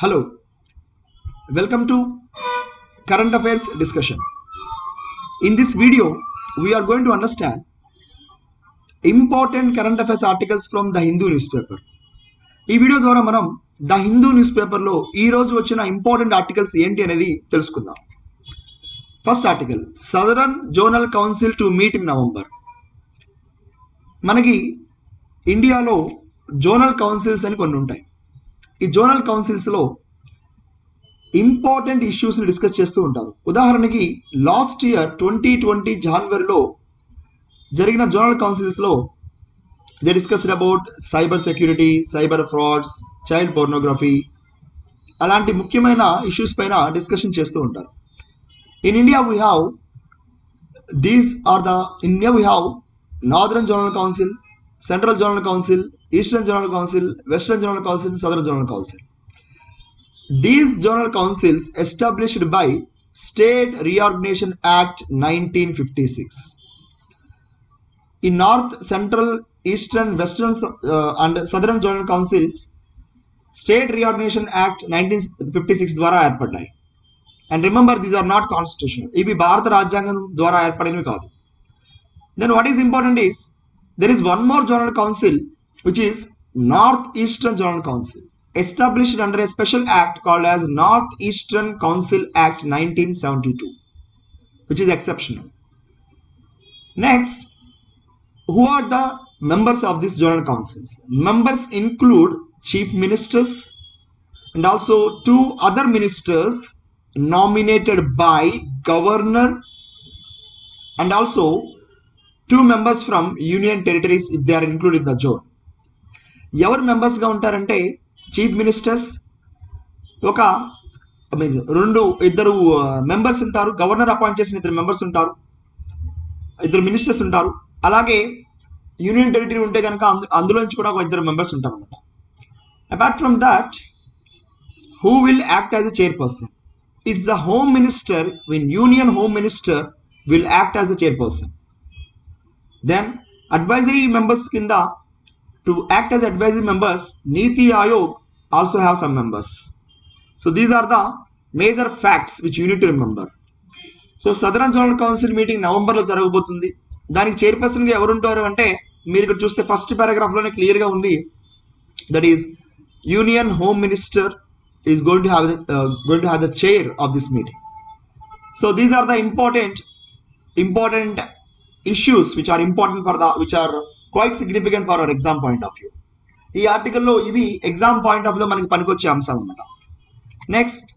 Hello, welcome to current affairs discussion. In this video, we are going to understand important current affairs articles from the Hindu newspaper. ఈ video ద్వారా మనం the Hindu news పేపర్లో ఈ రోజు వచ్చిన important articles ఏంటి అనేది తెలుసుకుందాం. First article, southern zonal council to meet in November. మనకి ఇండియాలో జోనల్ కౌన్సిల్స్ అని కొన్ని ఉంటాయి. ఈ జోనల్ కౌన్సిల్స్లో ఇంపార్టెంట్ ఇష్యూస్ని డిస్కస్ చేస్తూ ఉంటారు. ఉదాహరణకి లాస్ట్ ఇయర్ 2020 జనవరిలో జరిగిన జోనల్ కౌన్సిల్స్లో they discussed about cyber security, cyber frauds, child pornography, అలాంటి ముఖ్యమైన ఇష్యూస్ పైన డిస్కషన్ చేస్తూ ఉంటారు. In India we have we have northern zonal council, central zonal council, eastern zonal council, western zonal council, southern zonal council. These zonal councils established by State Reorganization Act 1956. In North, Central, Eastern, Western and Southern Zonal Councils, State Reorganization Act 1956 ద్వారా ఏర్పడ్డాయి. And remember, these are not constitutional. ఇవి భారత రాజ్యాంగం ద్వారా ఏర్పడినవి కాదు. Then what is important is, there is one more zonal council which is North Eastern Zonal Council, established under a special act called as Northeastern Council Act 1972, which is exceptional. Next, who are the members of these zonal councils? Members include chief ministers and also two other ministers nominated by governor, and also two members from union territories if they are included in the zone. ఎవరు మెంబర్స్గా ఉంటారంటే chief ministers, ఇద్దరు members ఉంటారు. Governor appoint చేసిన ఇద్దరు members ఉంటారు, ఇద్దరు ministers ఉంటారు. అలాగే యూనియన్ టెరిటరీ ఉంటే కనుక అందులో నుంచి కూడా ఒక ఇద్దరు మెంబర్స్ ఉంటారు అనమాట. Apart from that, who will act as a chairperson? It's the home minister. Union home minister will act as the chairperson. Then advisory members కింద, to act as advisory members, Niti Aayog also have some members. So these are the major facts which you need to remember. So Southern Zonal Council meeting నవంబర్లో జరగబోతుంది. దానికి చైర్పర్సన్గా ఎవరు ఉంటారు అంటే మీరు ఇక్కడ చూస్తే ఫస్ట్ పారాగ్రాఫ్లోనే క్లియర్గా ఉంది. That is union home minister is going to have the chair of this meeting. So these are the important issues which are important which are quite significant for our exam point of view. ఈ ఆర్టికల్లో ఇవి exam point of వ్యూలో మనకి పనికొచ్చే అంశాలు అనమాట. Next,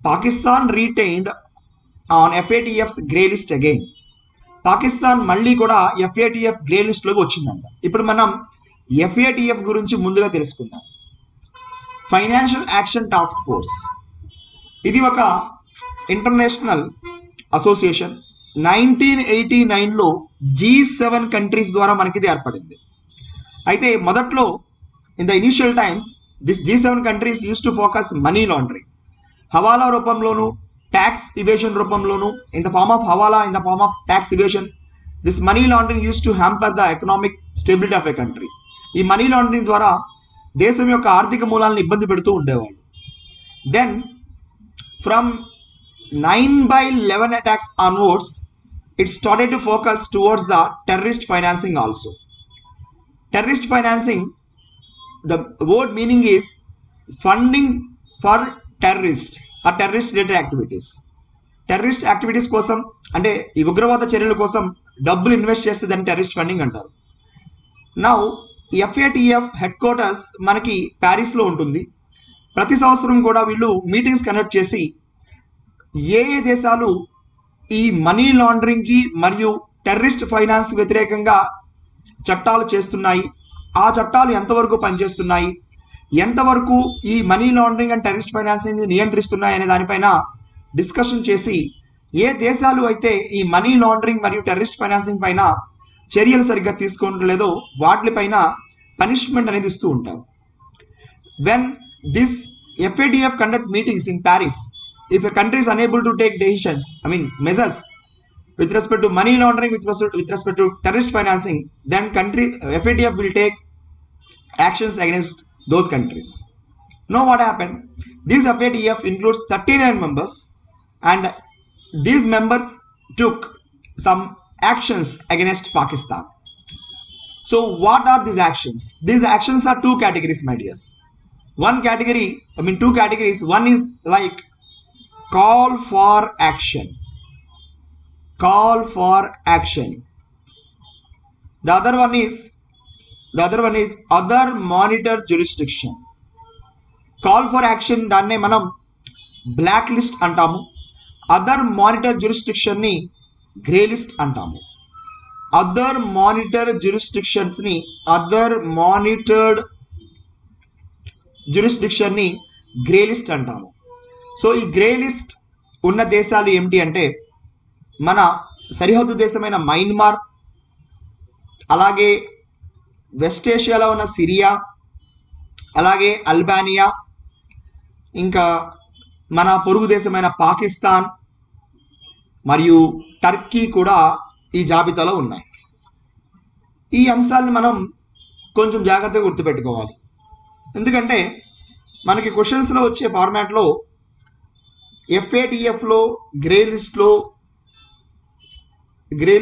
Pakistan retained on FATF's grey list again. Pakistan మళ్ళీ కూడా FATF గ్రే లిస్ట్లోకి వచ్చిందంట. ఇప్పుడు మనం FATF గురించి ముందుగా తెలుసుకుందాం. ఫైనాన్షియల్ యాక్షన్ టాస్క్ ఫోర్స్, ఇది ఒక ఇంటర్నేషనల్ అసోసియేషన్. 1989లో G7 కంట్రీస్ ద్వారా మనకి ఇది ఏర్పడింది. అయితే మొదట్లో in the initial times this G7 countries use to focus money laundering, hawala రూపంలోను, ట్యాక్స్ ఇవేషన్ రూపంలోను. In the form of hawala, in the form of tax evasion, this money laundering use to hamper the economic stability of a country. ఈ money laundering ద్వారా దేశం యొక్క ఆర్థిక మూలాలను ఇబ్బంది పెడుతూ ఉండేవాళ్ళు. Then from 9/11 attacks onwards, it started to focus towards the terrorist financing also. Terrorist financing, the word meaning is funding for terrorist or terrorist related activities. Terrorist activities కోసం, అంటే ఈ ఉగ్రవాద చర్యల కోసం డబ్బులు ఇన్వెస్ట్ చేస్తే దాన్ని టెర్రరిస్ట్ ఫండింగ్ అంటారు. నౌ FATF హెడ్ క్వార్టర్స్ మనకి ప్యారిస్లో ఉంటుంది. ప్రతి సంవత్సరం కూడా వీళ్ళు మీటింగ్స్ కండక్ట్ చేసి ఏ దేశాలు ఈ మనీ లాండరింగ్కి మరియు టెర్రరిస్ట్ ఫైనాన్స్ వ్యతిరేకంగా చట్టాలు చేస్తున్నాయి, ఆ చట్టాలు ఎంతవరకు పనిచేస్తున్నాయి, ఎంతవరకు ఈ money laundering and terrorist financing నియంత్రిస్తున్నాయి అనే దానిపైన డిస్కషన్ చేసి ఏ దేశాలు అయితే ఈ మనీ లాండరింగ్ మరియు టెర్రరిస్ట్ ఫైనాన్సింగ్ పైన చర్యలు సరిగ్గా తీసుకోవట్లేదో వాటిపైన పనిష్మెంట్ అనేది ఇస్తూ ఉంటారు. When this FATF conduct meetings in Paris, if a country is unable to take measures with respect to money laundering, with respect to terrorist financing, then FATF will take actions against those countries. Now what happened? This FATF includes 39 members, and these members took some actions against Pakistan. So what are these actions? These actions are two categories, my dears. Two categories. One is like call for action. Call for action. The other one is other monitor jurisdiction. Call for action దాన్నే మనం black list అంటాము. Other monitor జ్యూరిస్డిక్షన్ని grey list అంటాము. Other monitored జ్యూరిస్డిక్షన్ని grey list అంటాము. So ఈ grey list ఉన్న దేశాలు ఏమిటి అంటే మన సరిహద్దు దేశమైన మయన్మార్, అలాగే వెస్ట్ ఏషియాలో ఉన్న సిరియా, అలాగే అల్బానియా, ఇంకా మన పొరుగు దేశమైన పాకిస్తాన్ మరియు టర్కీ కూడా ఈ జాబితాలో ఉన్నాయి. ఈ అంశాలను మనం కొంచెం జాగ్రత్తగా గుర్తుపెట్టుకోవాలి. ఎందుకంటే మనకి క్వశ్చన్స్లో వచ్చే ఫార్మాట్లో FATFలో గ్రే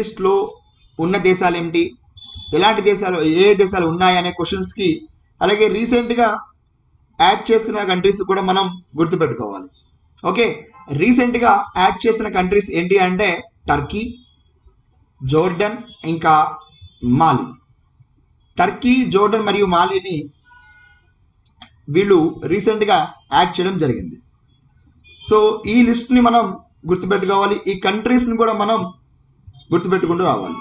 లిస్ట్లో ఉన్న దేశాలు ఏమిటి, ఎలాంటి దేశాలు, ఏ దేశాలు ఉన్నాయనే క్వశ్చన్స్కి, అలాగే రీసెంట్గా యాడ్ చేసిన కంట్రీస్ కూడా మనం గుర్తుపెట్టుకోవాలి. ఓకే, రీసెంట్గా యాడ్ చేసిన కంట్రీస్ ఏంటి అంటే టర్కీ, జోర్డన్, ఇంకా మాలి. టర్కీ, జోర్డన్ మరియు మాలిని వీళ్ళు రీసెంట్గా యాడ్ చేయడం జరిగింది. సో ఈ లిస్ట్ని మనం గుర్తుపెట్టుకోవాలి. ఈ కంట్రీస్ని కూడా మనం గుర్తుపెట్టుకుంటూ రావాలి.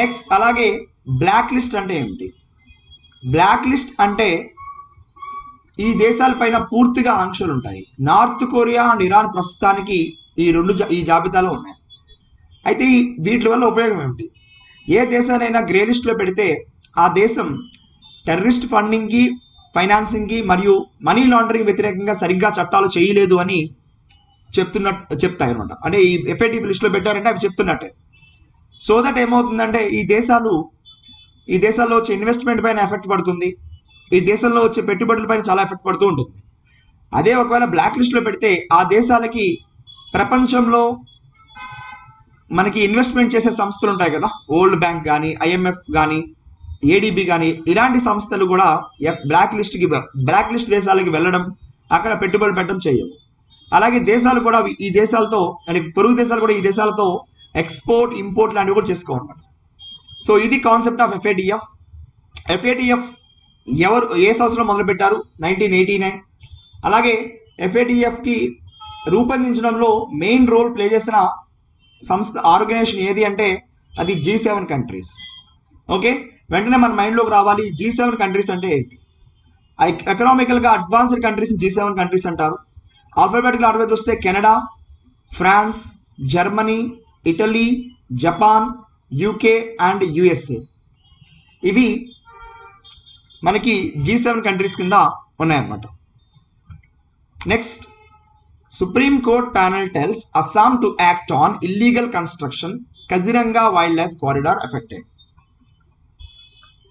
నెక్స్ట్ అలాగే బ్లాక్ లిస్ట్ అంటే ఏమిటి? బ్లాక్ లిస్ట్ అంటే ఈ దేశాలపైన పూర్తిగా ఆంక్షలు ఉంటాయి. నార్త్ కొరియా అండ్ ఇరాన్ ప్రస్తుతానికి ఈ జాబితాలో ఉన్నాయి. అయితే వీటి వల్ల ఉపయోగం ఏమిటి? ఏ దేశానైనా గ్రే లిస్ట్లో పెడితే ఆ దేశం టెర్రరిస్ట్ ఫండింగ్కి, ఫైనాన్సింగ్కి మరియు మనీ లాండరింగ్ వ్యతిరేకంగా సరిగ్గా చట్టాలు చేయలేదు అని చెప్తాయి అనమాట. అంటే ఈ FATF లిస్ట్లో పెట్టారంటే అవి చెప్తున్నట్టే. సో దట్ ఏమవుతుందంటే ఈ దేశాల్లో వచ్చే ఇన్వెస్ట్మెంట్ పైన ఎఫెక్ట్ పడుతుంది, ఈ దేశంలో వచ్చే పెట్టుబడుల పైన చాలా ఎఫెక్ట్ పడుతూ ఉంటుంది. అదే ఒకవేళ బ్లాక్ లిస్ట్లో పెడితే ఆ దేశాలకి ప్రపంచంలో మనకి ఇన్వెస్ట్మెంట్ చేసే సంస్థలు ఉంటాయి కదా, వరల్డ్ బ్యాంక్ కానీ, IMF కానీ, ADB కానీ, ఇలాంటి సంస్థలు కూడా బ్లాక్ లిస్ట్ దేశాలకి వెళ్ళడం, అక్కడ పెట్టుబడులు పెట్టడం చేయవు. అలాగే దేశాలు కూడా ఈ దేశాలతో, అంటే పొరుగు దేశాలు కూడా ఈ దేశాలతో ఎక్స్పోర్ట్, ఇంపోర్ట్ లాంటివి కూడా చేసుకోవాలన్నమాట. సో ఇది కాన్సెప్ట్ ఆఫ్ FATF ఏ సంవత్సరం మొదలుపెట్టారు? 1989. అలాగే FATFకి రూపొందించడంలో మెయిన్ రోల్ ప్లే చేసిన ఆర్గనైజేషన్ ఏది అంటే అది G7 కంట్రీస్. ఓకే, వెంటనే మన మైండ్లోకి రావాలి G7 కంట్రీస్ అంటే ఏంటి? ఎకనామికల్గా అడ్వాన్స్డ్ కంట్రీస్ G7 కంట్రీస్ అంటారు. ఆల్ఫాబెటికల్ ఆర్డర్ చూస్తే Canada, France, Germany, Italy, Japan, UK and USA. ఇవి మనకి G7 కంట్రీస్ కింద ఉన్నాయన్నమాట. Next, supreme court panel tells Assam to act on illegal construction, Kaziranga wildlife corridor affected.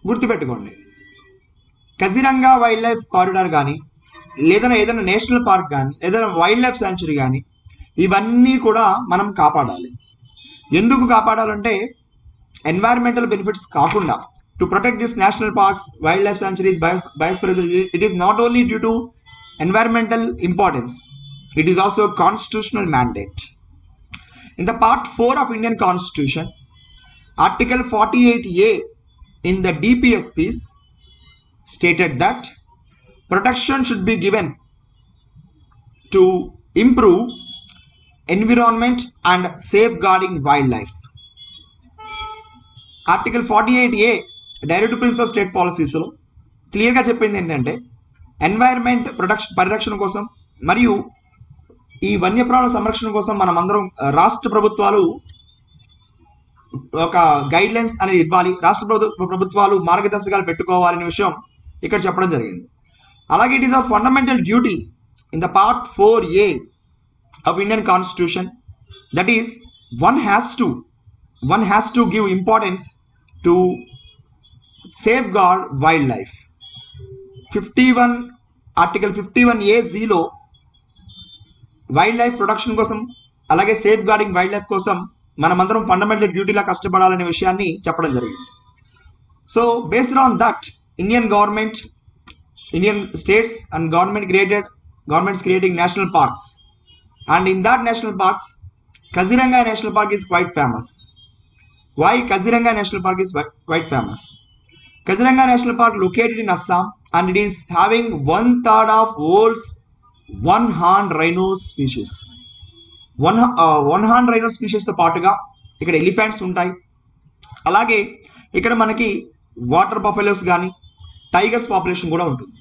గుర్తుపెట్టుకోండి, కజిరంగా వైల్డ్ లైఫ్ కారిడార్ కానీ, ఏదైనా national park కానీ, ఏదైనా వైల్డ్ లైఫ్ శాంచురీ కానీ, ఇవన్నీ కూడా మనం కాపాడాలి. ఎందుకు కాపాడాలంటే ఎన్వైరన్మెంటల్ బెనిఫిట్స్ కాకుండా, to protect these national parks, wildlife sanctuaries, biosphere, it is not only due to environmental importance, it is also a constitutional mandate. In the part 4 of Indian Constitution, Article 48A in the DPSPs stated that protection should be given to improve environment and safeguarding wildlife. Article 48A direct principal state పాలసీస్లో క్లియర్గా చెప్పింది ఏంటంటే environment పరిరక్షణ కోసం మరియు ఈ వన్యప్రాణుల సంరక్షణ కోసం మనం అందరం రాష్ట్ర ప్రభుత్వాలు ఒక గైడ్ లైన్స్ అనేది ఇవ్వాలి, రాష్ట్ర ప్రభుత్వాలు మార్గదర్శకాలు పెట్టుకోవాలనే విషయం ఇక్కడ చెప్పడం జరిగింది. అలాగే it is a fundamental duty in the part 4A of Indian Constitution, that is one has to give importance to safeguard wildlife. 51 article 51A(G)లో వైల్డ్ లైఫ్ ప్రొటెక్షన్ కోసం అలాగే సేఫ్ గార్డింగ్ వైల్డ్ లైఫ్ కోసం మనమందరం ఫండమెంటల్ డ్యూటీలా కష్టపడాలనే విషయాన్ని చెప్పడం జరిగింది. So based on that Indian states and governments creating national parks, and in that national parks Kaziranga National Park is quite famous. Why Kaziranga National Park is quite famous? Kaziranga National Park located in Assam, and it is having 1/3 of world's one-horned rhino species. one-horned rhino species తో పాటుగా ఇక్కడ elephants ఉంటాయి. అలాగే ఇక్కడ మనకి water buffaloes కానీ tigers population కూడా ఉంటుంది.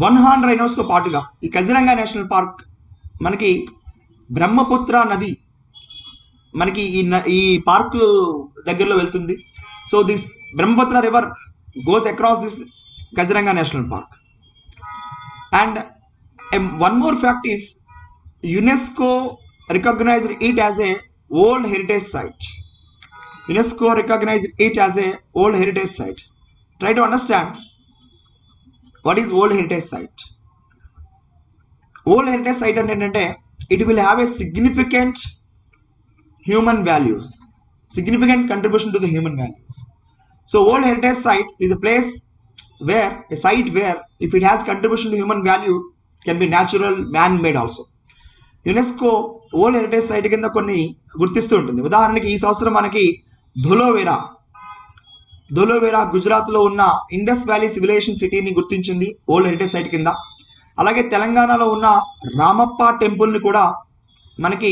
one-horned rhinos తో పాటుగా ఈ కజిరంగా నేషనల్ పార్క్ మనకి బ్రహ్మపుత్ర నది మనకి ఈ పార్క్ దగ్గరలో వెళ్తుంది. So this Brahmaputra river goes across this Kaziranga National Park. And one more fact is UNESCO recognized it as a World Heritage Site. UNESCO recognized it as a World Heritage Site. Try to understand what is World Heritage Site. World Heritage Site అంటే it will have a significant contribution to the human values. So World Heritage Site is a site where if it has contribution to human value can be natural, man-made also. UNESCO world heritage site కింద కొన్ని గుర్తిస్తూ ఉంటుంది. ఉదాహరణకి ఈ సంవత్సరం మనకి ధోలోవేరా గుజరాత్లో ఉన్న ఇండస్ వ్యాలీ సివిలైజేషన్ సిటీని గుర్తించింది వరల్డ్ హెరిటేజ్ సైట్ కింద. అలాగే తెలంగాణలో ఉన్న రామప్ప టెంపుల్ని కూడా మనకి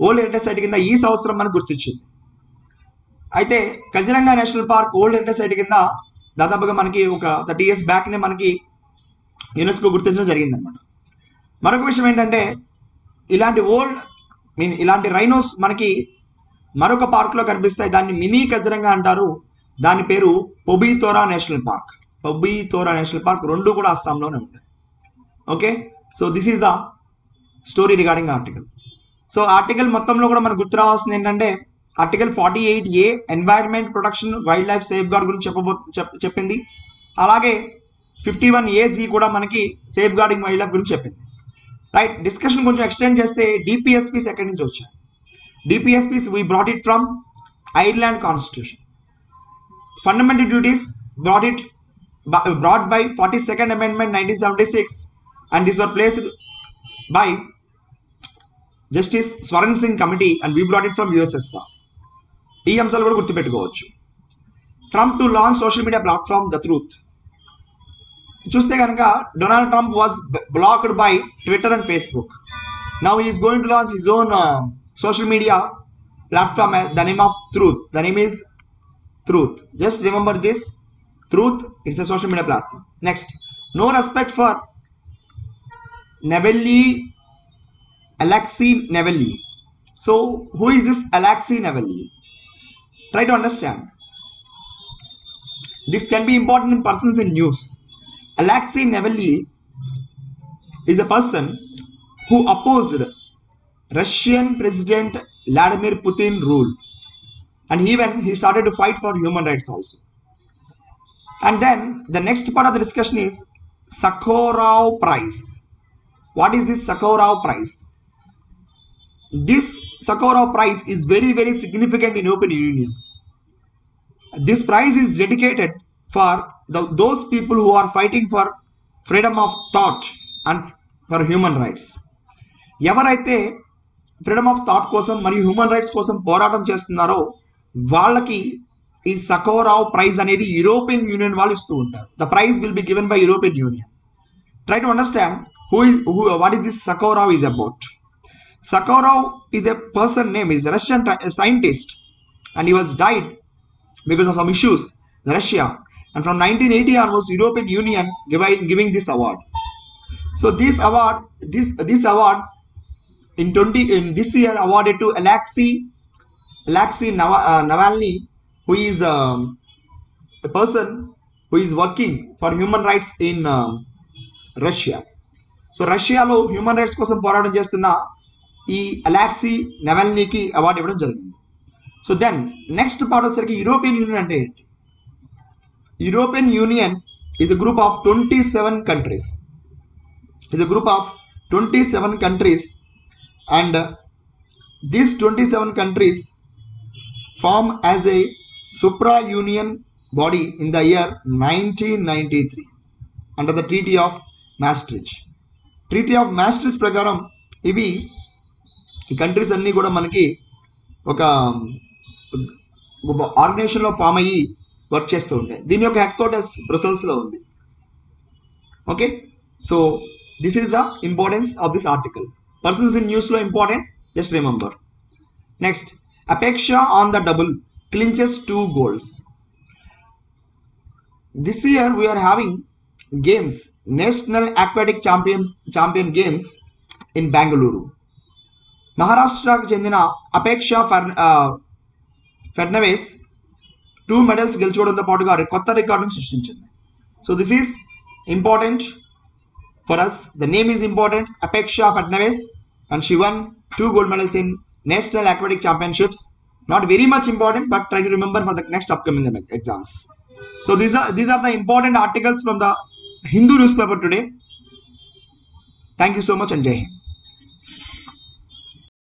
వరల్డ్ హెరిటేజ్ సైట్ కింద ఈ సంవత్సరం మనకు గుర్తించింది. అయితే Kaziranga national park world heritage site కింద దాదాపుగా మనకి ఒక 30 years బ్యాక్నే మనకి యునెస్కో గుర్తించడం జరిగిందనమాట. మరొక విషయం ఏంటంటే ఇలాంటి రైనోస్ మనకి మరొక పార్క్లో కనిపిస్తాయి. దాన్ని మినీ కజిరంగా అంటారు. దాని పేరు పొబితోరా నేషనల్ పార్క్. రెండు కూడా అస్సాంలోనే ఉంటాయి. Okay, so this is the story regarding article. So article మొత్తంలో కూడా మనకు గుర్తు రావాల్సింది ఏంటంటే article 48A environment protection wildlife safeguard గురించి చెప్పింది. అలాగే 51A(G) కూడా మనకి సేఫ్ గార్డింగ్ వైల్డ్ లైఫ్ గురించి చెప్పింది. రైట్, డిస్కషన్ కొంచెం ఎక్స్టెండ్ చేస్తే DPSPs ఎక్కడి నుంచి వచ్చాయి? DPSPs we brought it from Ireland Constitution. Fundamental duties brought by 42nd Amendment 1976, and these were placed by Justice Swaran Singh Committee, and we brought it from USSR. ఈ అంశాలు కూడా గుర్తుపెట్టుకోవచ్చు. Trump to launch social media platform the truth. చూస్తే కనుక Donald Trump was blocked by Twitter and Facebook. Now he is going to launch his own social media platform. The name of Truth. The name is Truth. Just remember this. Truth, it's a social media platform. Next, no respect for Alexei Navalny. So who is this Alexei Navalny? Try to understand. This can be important in persons in news. Alexei Navalny is a person who opposed Russian President Vladimir Putin rule, and even he started to fight for human rights also. And then the next part of the discussion is Sakharov Prize. What is this Sakharov Prize? This Sakharov Prize is very, very significant in European Union. This prize is dedicated for those people who are fighting for freedom of thought and for human rights. ఎవరైతే freedom of thought కోసం మరియు human rights కోసం పోరాటం చేస్తున్నారో వాళ్ళకి ఈ Sakharov prize అనేది European union వాళ్ళు ఇస్తూ ఉంటారు. The prize will be given by European union. Try to understand what is this Sakharov is about. Sakharov is a person name, is Russian scientist, and he was died because of some issues in Russia, and from 1980 onwards European Union giving this award. So this award in this year awarded to Alexei Navalny, who is a person who is working for human rights in Russia. So రష్యాలో human rights కోసం పోరాటం చేస్తున్న ఈ Alexei నెవల్నీకి award ఇవ్వడం జరిగింది. So then next part వచ్చేసరికి European union అంటే ఏంటి? European union is a group of 27 countries. Is a group of 27 countries, and these 27 countries form as a supra-union body in the year 1993 under the Treaty of Maastricht. Treaty of Maastricht ప్రకారం ఇవి ఈ countries అన్నీ కూడా మనకి ఒక ఆర్గనైజేషన్లో form అయ్యి work చేస్తూ ఉంటాయి. దీని యొక్క హెడ్ క్వార్టర్స్ బ్రసెల్స్లో ఉంది. Okay, so this is the importance of this article. Persons in న్యూస్లో important, just remember. Next, Apeksha on the double clinches 2 goals. This year we are having games, National Aquatic Champion Games in Bangalore. మహారాష్ట్రకు చెందిన అపేక్ష ఫెర్నవేస్ 2 medals గెలుచుకోవడంతో పాటుగా కొత్త రికార్డును సృష్టించింది. So this is important for us. The name is important, Apeksha Fernandes, and she won 2 gold medals in National Aquatic Championships. Not very much important, but try to remember for the next upcoming exams. So these are the important articles from the Hindu newspaper today. Thank you so much and Jai Hind.